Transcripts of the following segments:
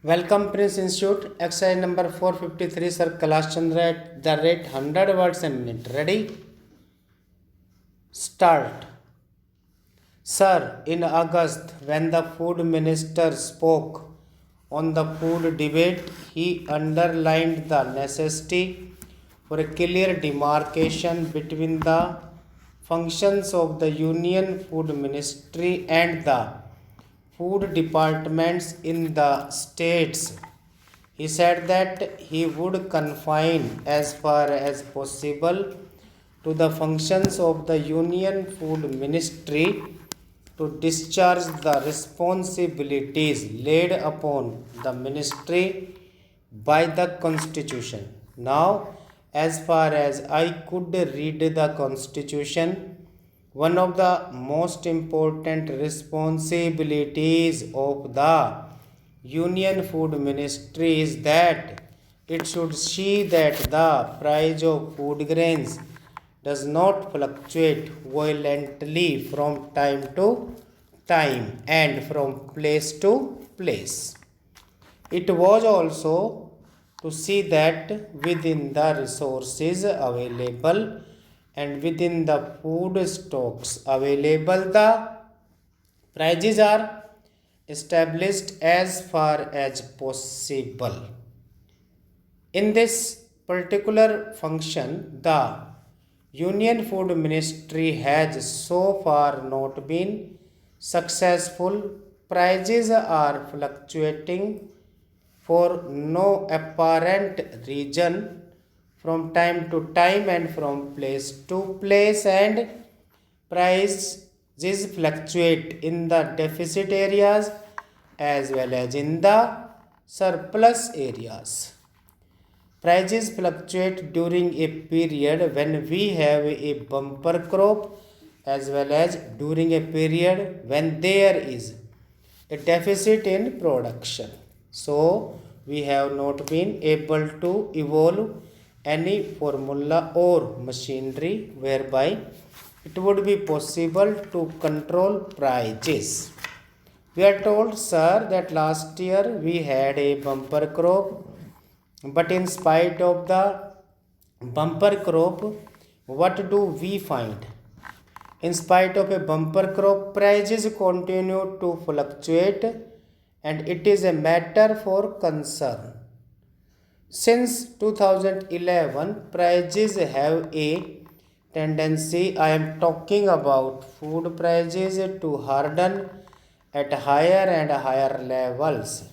Welcome Prince Institute, exercise number 453, sir Kailash Chandra at the rate 100 words a minute. Ready? Start. Sir, in August, when the food minister spoke on the food debate, he underlined the necessity for a clear demarcation between the functions of the Union Food Ministry and the food departments in the states. He said that he would confine as far as possible to the functions of the Union Food Ministry to discharge the responsibilities laid upon the ministry by the Constitution. Now, as far as I could read the Constitution, one of the most important responsibilities of the Union Food Ministry is that it should see that the price of food grains does not fluctuate violently from time to time and from place to place. It was also to see that within the resources available and within the food stocks available, the prices are established as far as possible. In this particular function, the Union Food Ministry has so far not been successful. Prices are fluctuating for no apparent reason from time to time and from place to place, and prices fluctuate in the deficit areas as well as in the surplus areas. Prices fluctuate during a period when we have a bumper crop as well as during a period when there is a deficit in production. So, we have not been able to evolve any formula or machinery whereby it would be possible to control prices. We are told, sir, that last year we had a bumper crop, but in spite of the bumper crop, what do we find? In spite of a bumper crop, prices continue to fluctuate, and it is a matter for concern. Since 2011, prices have a tendency, I am talking about food prices, to harden at higher and higher levels.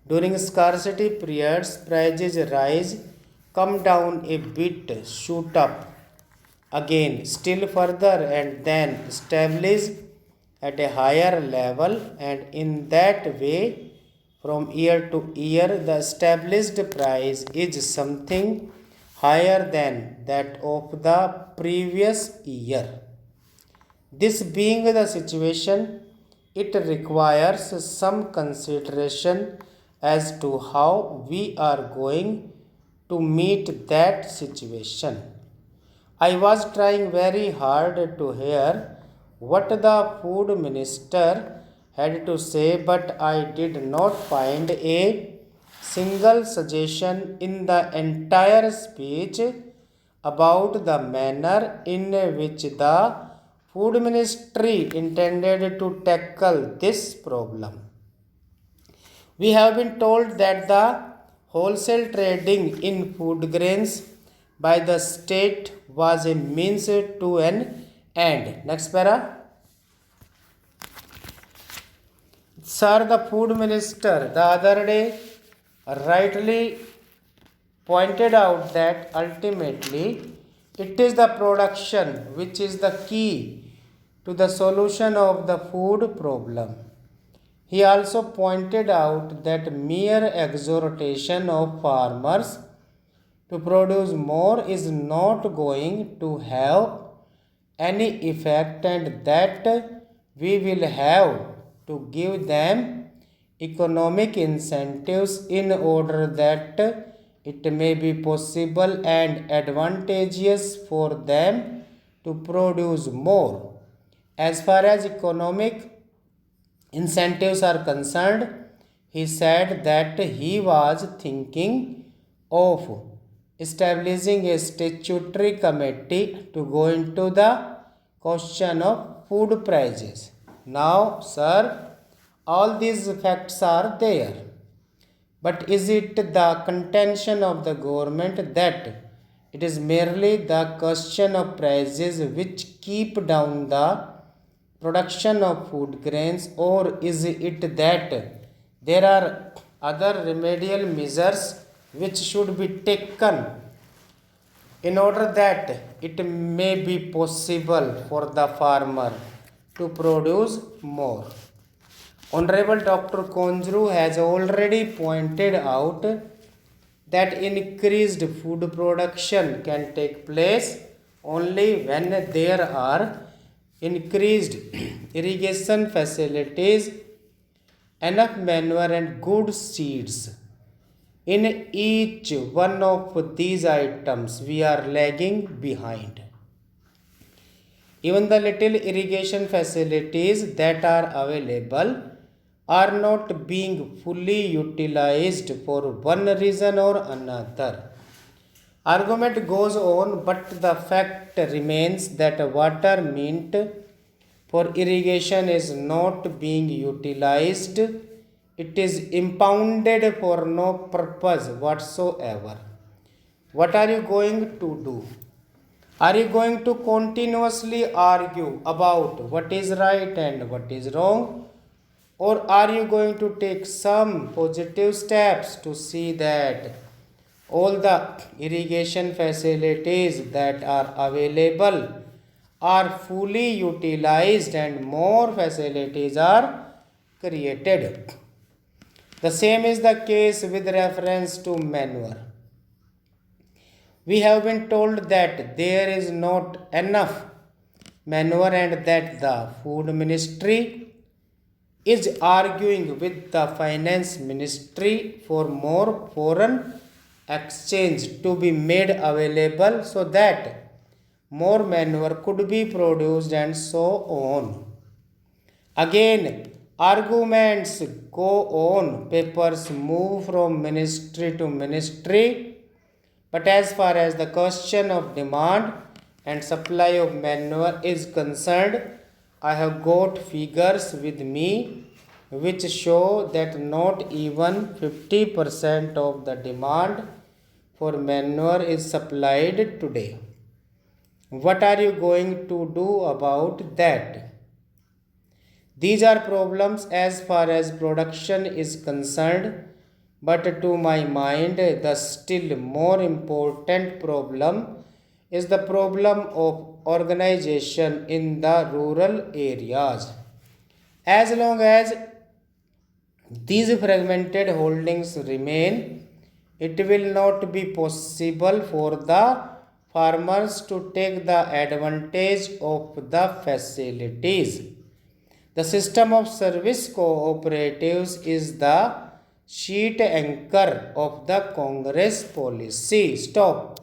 During scarcity periods, prices rise, come down a bit, shoot up again still further, and then stabilize at a higher level, and in that way from year to year the established price is something higher than that of the previous year. This being the situation, it requires some consideration as to how we are going to meet that situation. I was trying very hard to hear what the food minister had to say, but I did not find a single suggestion in the entire speech about the manner in which the food ministry intended to tackle this problem. We have been told that the wholesale trading in food grains by the state was a means to an end. Next para. Sir, the food minister the other day rightly pointed out that ultimately it is the production which is the key to the solution of the food problem. He also pointed out that mere exhortation of farmers to produce more is not going to have any effect, and that we will have to give them economic incentives in order that it may be possible and advantageous for them to produce more. As far as economic incentives are concerned, he said that he was thinking of establishing a statutory committee to go into the question of food prices. Now, sir, all these facts are there. But is it the contention of the government that it is merely the question of prices which keep down the production of food grains, or is it that there are other remedial measures which should be taken in order that it may be possible for the farmer to produce more? Honorable Dr. Konjru has already pointed out that increased food production can take place only when there are increased irrigation facilities, enough manure and good seeds. In each one of these items, we are lagging behind. Even the little irrigation facilities that are available are not being fully utilized for one reason or another. Argument goes on, but the fact remains that water meant for irrigation is not being utilized. It is impounded for no purpose whatsoever. What are you going to do? Are you going to continuously argue about what is right and what is wrong? Or are you going to take some positive steps to see that all the irrigation facilities that are available are fully utilized and more facilities are created? The same is the case with reference to manure. We have been told that there is not enough manure and that the food ministry is arguing with the finance ministry for more foreign exchange to be made available so that more manure could be produced and so on. Again, arguments go on, papers move from ministry to ministry, but as far as the question of demand and supply of manure is concerned, I have got figures with me which show that not even 50% of the demand for manure is supplied today. What are you going to do about that? These are problems as far as production is concerned, but to my mind, the still more important problem is the problem of organization in the rural areas. As long as these fragmented holdings remain, it will not be possible for the farmers to take the advantage of the facilities. The system of service cooperatives is the sheet anchor of the Congress policy. Stop.